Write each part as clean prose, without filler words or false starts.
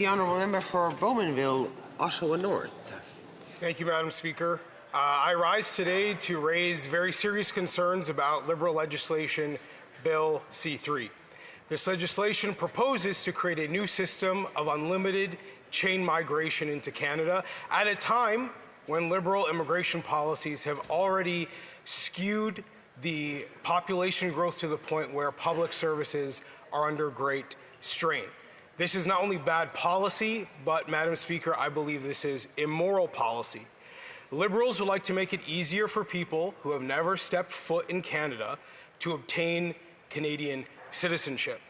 The Honourable Member for Bowmanville, Oshawa North. Thank you, Madam Speaker. I rise today to raise very serious concerns about Liberal legislation, Bill C-3. This legislation proposes to create a new system of unlimited chain migration into Canada at a time when Liberal immigration policies have already skewed the population growth to the point where public services are under great strain. This is not only bad policy, but, Madam Speaker, I believe this is immoral policy. Liberals would like to make it easier for people who have never stepped foot in Canada to obtain Canadian citizenship.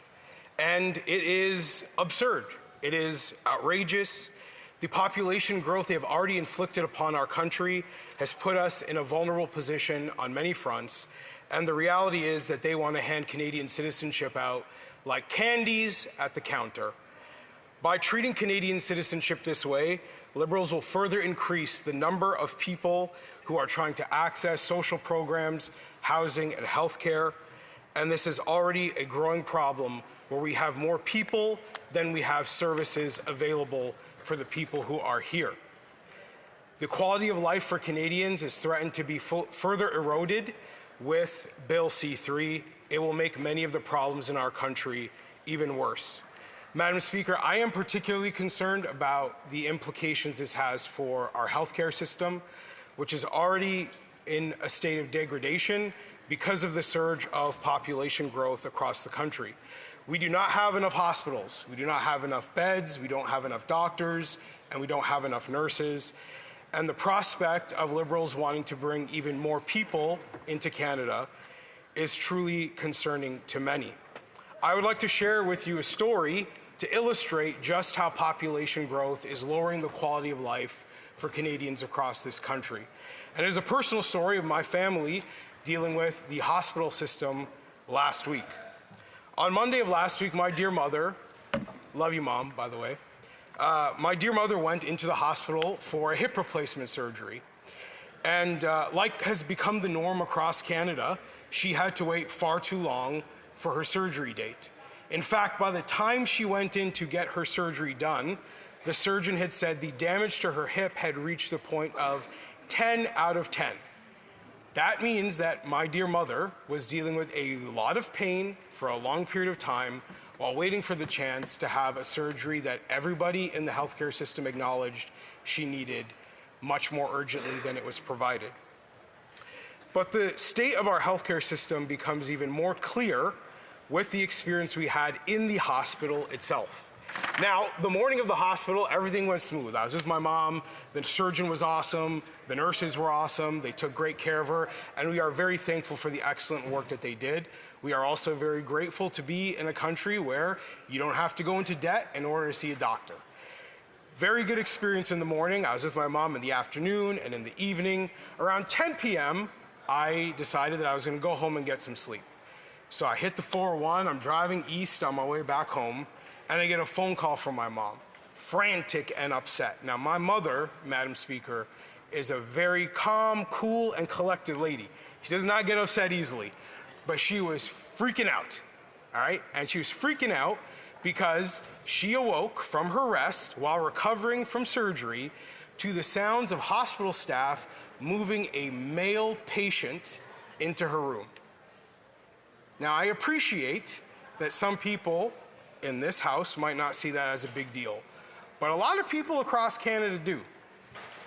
And it is absurd. It is outrageous. The population growth they have already inflicted upon our country has put us in a vulnerable position on many fronts. And the reality is that they want to hand Canadian citizenship out like candies at the counter. By treating Canadian citizenship this way, Liberals will further increase the number of people who are trying to access social programs, housing, and healthcare. And this is already a growing problem where we have more people than we have services available for the people who are here. The quality of life for Canadians is threatened to be further eroded with Bill C-3. It will make many of the problems in our country even worse. Madam Speaker, I am particularly concerned about the implications this has for our healthcare system, which is already in a state of degradation because of the surge of population growth across the country. We do not have enough hospitals, we do not have enough beds, we don't have enough doctors, and we don't have enough nurses. And the prospect of Liberals wanting to bring even more people into Canada is truly concerning to many. I would like to share with you a story to illustrate just how population growth is lowering the quality of life for Canadians across this country. And it is a personal story of my family dealing with the hospital system last week. On Monday of last week, my dear mother, love you, Mom, by the way, my dear mother went into the hospital for a hip replacement surgery. And like has become the norm across Canada, she had to wait far too long for her surgery date. In fact, by the time she went in to get her surgery done, the surgeon had said the damage to her hip had reached the point of 10 out of 10. That means that my dear mother was dealing with a lot of pain for a long period of time while waiting for the chance to have a surgery that everybody in the healthcare system acknowledged she needed much more urgently than it was provided. But the state of our healthcare system becomes even more clear with the experience we had in the hospital itself. Now, the morning of the hospital, everything went smooth. I was with my mom, the surgeon was awesome, the nurses were awesome, they took great care of her, and we are very thankful for the excellent work that they did. We are also very grateful to be in a country where you don't have to go into debt in order to see a doctor. Very good experience in the morning. I was with my mom in the afternoon and in the evening. Around 10 p.m., I decided that I was going to go home and get some sleep. So I hit the 401, I'm driving east on my way back home, and I get a phone call from my mom, frantic and upset. Now, my mother, Madam Speaker, is a very calm, cool, and collected lady. She does not get upset easily, but she was freaking out, all right? And she was freaking out because she awoke from her rest while recovering from surgery to the sounds of hospital staff moving a male patient into her room. Now, I appreciate that some people in this House might not see that as a big deal, but a lot of people across Canada do.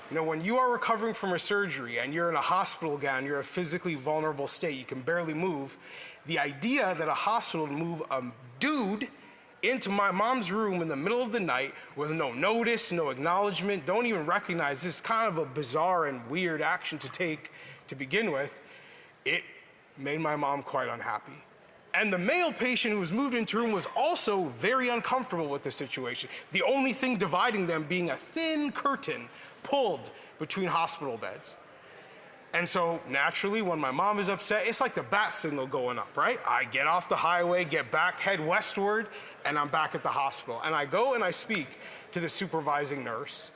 You know, when you are recovering from a surgery and you're in a hospital gown, you're in a physically vulnerable state, you can barely move, the idea that a hospital would move a dude into my mom's room in the middle of the night with no notice, no acknowledgement, don't even recognize this is kind of a bizarre and weird action to take to begin with, it made my mom quite unhappy. And the male patient who was moved into the room was also very uncomfortable with the situation. The only thing dividing them being a thin curtain pulled between hospital beds. And so naturally, when my mom is upset, it's like the bat signal going up, right? I get off the highway, get back, head westward, and I'm back at the hospital. And I go and I speak to the supervising nurse.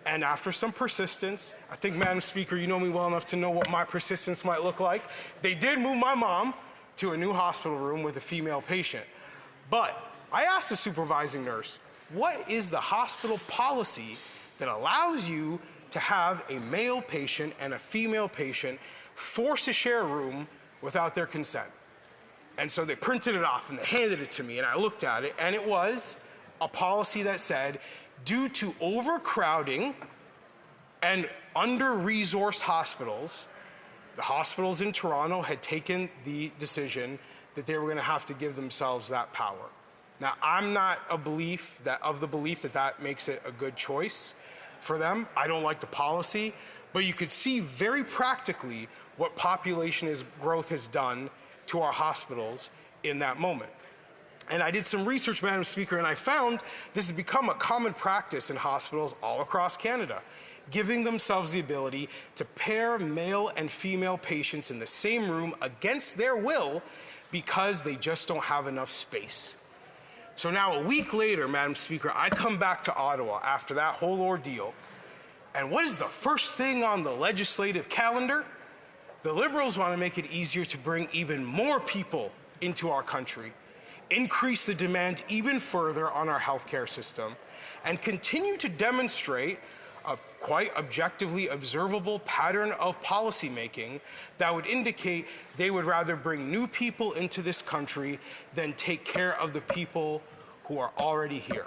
And after some persistence, I think, Madam Speaker, you know me well enough to know what my persistence might look like. They did move my mom to a new hospital room with a female patient. But I asked the supervising nurse, What is the hospital policy that allows you to have a male patient and a female patient forced to share a room without their consent? And so they printed it off and they handed it to me, and I looked at it, and it was a policy that said, due to overcrowding and under-resourced hospitals, the hospitals in Toronto had taken the decision that they were going to have to give themselves that power. Now, I'm not of the belief that that makes it a good choice for them. I don't like the policy, but you could see very practically what population growth has done to our hospitals in that moment. And I did some research, Madam Speaker, and I found this has become a common practice in hospitals all across Canada, giving themselves the ability to pair male and female patients in the same room against their will because they just don't have enough space. So now a week later, Madam Speaker, I come back to Ottawa after that whole ordeal, and what is the first thing on the legislative calendar? The Liberals want to make it easier to bring even more people into our country, increase the demand even further on our healthcare system, and continue to demonstrate a quite objectively observable pattern of policymaking that would indicate they would rather bring new people into this country than take care of the people who are already here.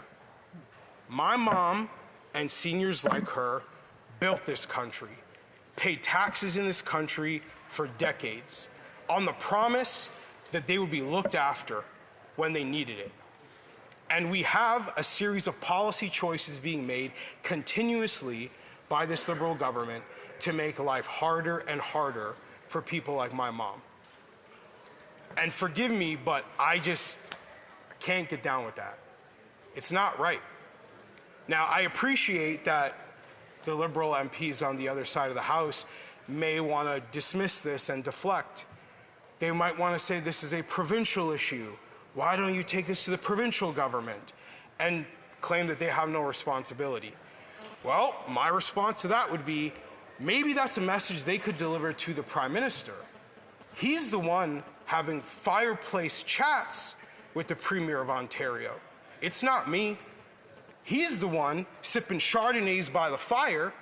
My mom and seniors like her built this country, paid taxes in this country for decades, on the promise that they would be looked after when they needed it. And we have a series of policy choices being made continuously by this Liberal government to make life harder and harder for people like my mom. And forgive me, but I can't get down with that. It's not right. Now, I appreciate that the Liberal MPs on the other side of the House may want to dismiss this and deflect. They might want to say this is a provincial issue. Why don't you take this to the provincial government? And claim that they have no responsibility. Well, my response to that would be, maybe that's a message they could deliver to the Prime Minister. He's the one having fireplace chats with the Premier of Ontario. It's not me. He's the one sipping Chardonnays by the fire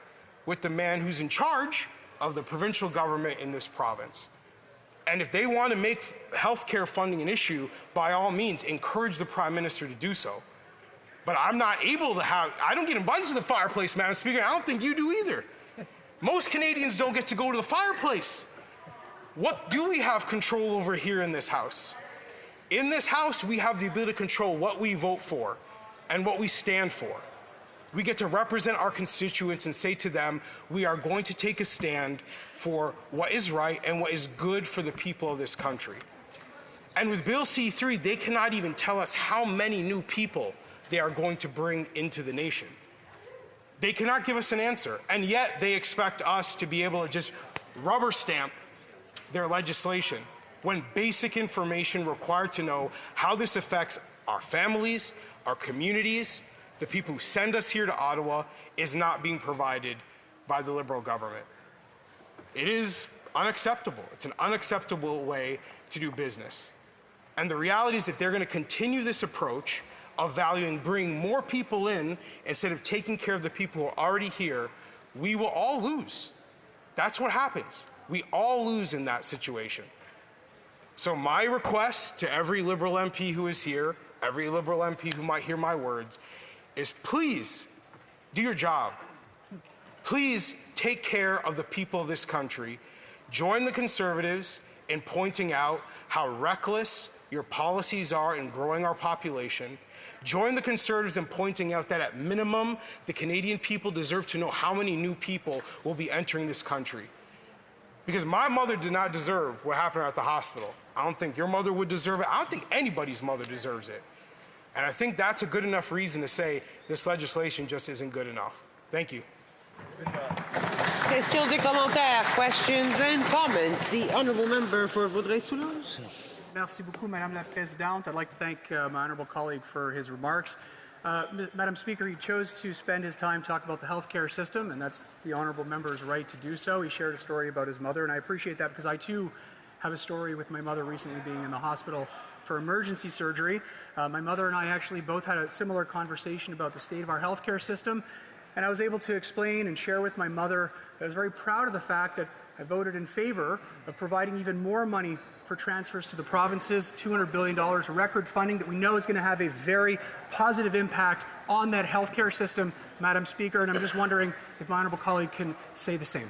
with the man who's in charge of the provincial government in this province. And if they want to make healthcare funding an issue, by all means, encourage the Prime Minister to do so. But I'm not able to I don't get invited to the fireplace, Madam Speaker. I don't think you do either. Most Canadians don't get to go to the fireplace. What do we have control over here in this House? In this House, we have the ability to control what we vote for and what we stand for. We get to represent our constituents and say to them, we are going to take a stand for what is right and what is good for the people of this country. And with Bill C-3, they cannot even tell us how many new people they are going to bring into the nation. They cannot give us an answer, and yet they expect us to be able to just rubber stamp their legislation when basic information required to know how this affects our families, our communities, the people who send us here to Ottawa, is not being provided by the Liberal government. It is unacceptable. It's an unacceptable way to do business. And the reality is that they're going to continue this approach of valuing bringing more people in instead of taking care of the people who are already here. We will all lose. That's what happens. We all lose in that situation. So my request to every Liberal MP who is here, every Liberal MP who might hear my words, is please do your job. Please take care of the people of this country. Join the Conservatives in pointing out how reckless your policies are in growing our population. Join the Conservatives in pointing out that at minimum, the Canadian people deserve to know how many new people will be entering this country. Because my mother did not deserve what happened at the hospital. I don't think your mother would deserve it. I don't think anybody's mother deserves it. And I think that's a good enough reason to say this legislation just isn't good enough. Thank you. Questions et commentaires, questions and comments. The honourable member for Vaudreuil-Soulanges. Merci beaucoup, Madame la Présidente. I'd like to thank my honourable colleague for his remarks. Madam Speaker, he chose to spend his time talking about the healthcare system, and that's the honourable member's right to do so. He shared a story about his mother, and I appreciate that because I too have a story with my mother recently being in the hospital for emergency surgery. My mother and I actually both had a similar conversation about the state of our healthcare system, and I was able to explain and share with my mother that I was very proud of the fact that I voted in favor of providing even more money for transfers to the provinces, $200 billion record funding that we know is going to have a very positive impact on that healthcare system, Madam Speaker, and I'm just wondering if my honourable colleague can say the same.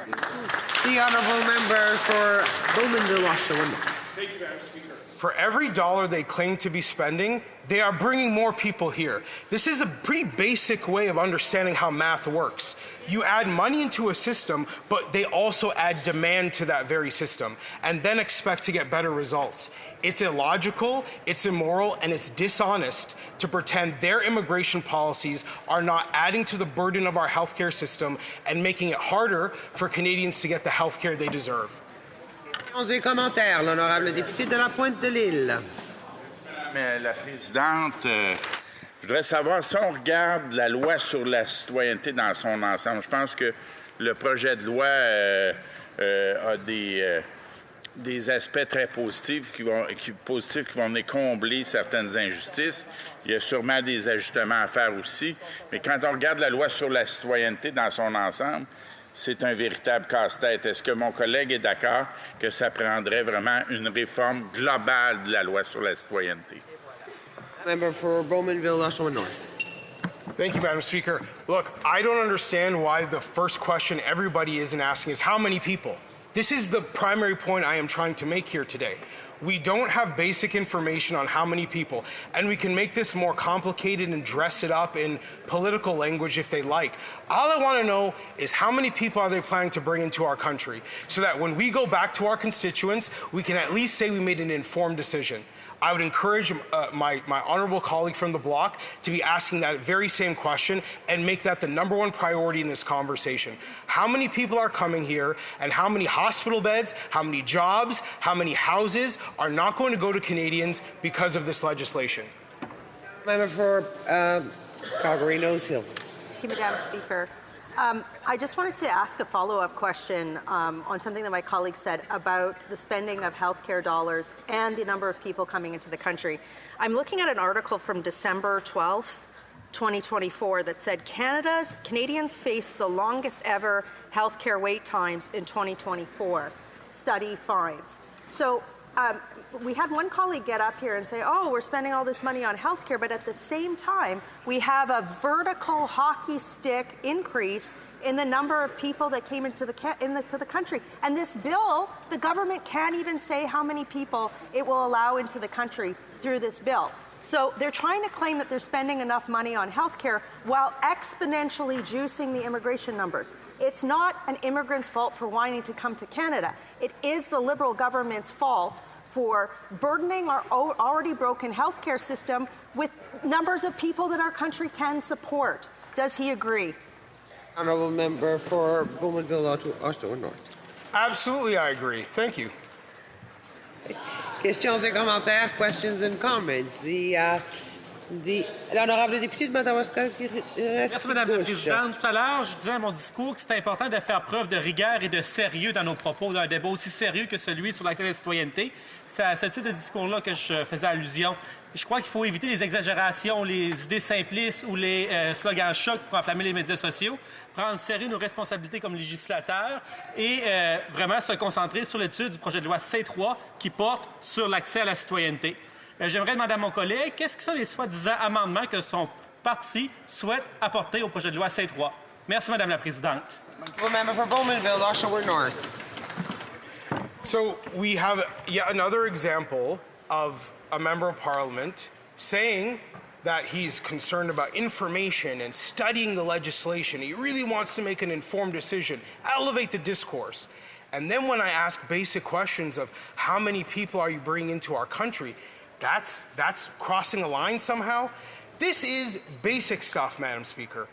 The honourable member for Bowmanville, Oshawa. Thank you, Madam Speaker. For every dollar they claim to be spending, they are bringing more people here. This is a pretty basic way of understanding how math works. You add money into a system, but they also add demand to that very system, and then expect to get better results. It's illogical, it's immoral, and it's dishonest to pretend their immigration policies are not adding to the burden of our healthcare system and making it harder for Canadians to get the healthcare they deserve. Des commentaires, l'honorable député de la Pointe-de-l'Île. Madame la Présidente, je voudrais savoir si on regarde la loi sur la citoyenneté dans son ensemble. Je pense que le projet de loi a des aspects très positifs qui vont venir combler certaines injustices. Il y a sûrement des ajustements à faire aussi. Mais quand on regarde la loi sur la citoyenneté dans son ensemble, c'est un véritable casse-tête. Est-ce que mon collègue est d'accord que ça prendrait vraiment une réforme globale de la loi sur la citoyenneté? Member for Bowmanville, Oshawa North. Thank you, Madam Speaker. Look, I don't understand why the first question everybody isn't asking is how many people? This is the primary point I am trying to make here today. We don't have basic information on how many people, and we can make this more complicated and dress it up in political language if they like. All I want to know is how many people are they planning to bring into our country so that when we go back to our constituents, we can at least say we made an informed decision. I would encourage my honourable colleague from the bloc to be asking that very same question and make that the #1 priority in this conversation. How many people are coming here, and how many hospital beds, how many jobs, how many houses are not going to go to Canadians because of this legislation? Member for Calgary, Nose Hill. Thank you, Madam Speaker. I just wanted to ask a follow-up question on something that my colleague said about the spending of healthcare dollars and the number of people coming into the country. I'm looking at an article from December 12th, 2024 that said Canadians face the longest ever healthcare wait times in 2024. Study finds. So we had one colleague get up here and say, oh, we're spending all this money on healthcare, but at the same time, we have a vertical hockey stick increase in the number of people that came into the country. And this bill, the government can't even say how many people it will allow into the country through this bill. So they're trying to claim that they're spending enough money on healthcare while exponentially juicing the immigration numbers. It's not an immigrant's fault for wanting to come to Canada. It is the Liberal government's fault for burdening our already broken healthcare system with numbers of people that our country can support. Does he agree? Honourable member for Bowmanville, Oshawa North. Absolutely, I agree. Thank you. Questions et commentaires, questions and comments. L'honorable député de Madawaska qui reste Merci, Madame la gauche. Présidente. Tout à l'heure, je disais à mon discours que c'était important de faire preuve de rigueur et de sérieux dans nos propos, d'un débat aussi sérieux que celui sur l'accès à la citoyenneté. C'est à ce type de discours-là que je faisais allusion. Je crois qu'il faut éviter les exagérations, les idées simplistes ou les slogans chocs pour enflammer les médias sociaux, prendre sérieux nos responsabilités comme législateurs et vraiment se concentrer sur l'étude du projet de loi C3 qui porte sur l'accès à la citoyenneté. J'aimerais demander à mon collègue, qu'est-ce que sont les soi-disant amendements que son parti souhaite apporter au projet de loi C3? Merci, Madame la Présidente. Member for Bowmanville, Oshawa North. So we have yet another example of a member of parliament saying that he's concerned about information and studying the legislation. He really wants to make an informed decision, elevate the discourse. And then when I ask basic questions of how many people are you bringing into our country, that's crossing a line somehow. This is basic stuff, Madam Speaker.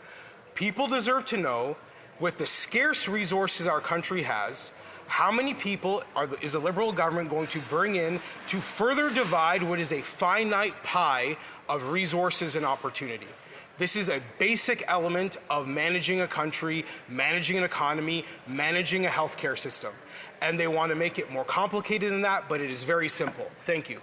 People deserve to know, with the scarce resources our country has, how many people is the Liberal government going to bring in to further divide what is a finite pie of resources and opportunity? This is a basic element of managing a country, managing an economy, managing a healthcare system. And they want to make it more complicated than that, but it is very simple. Thank you.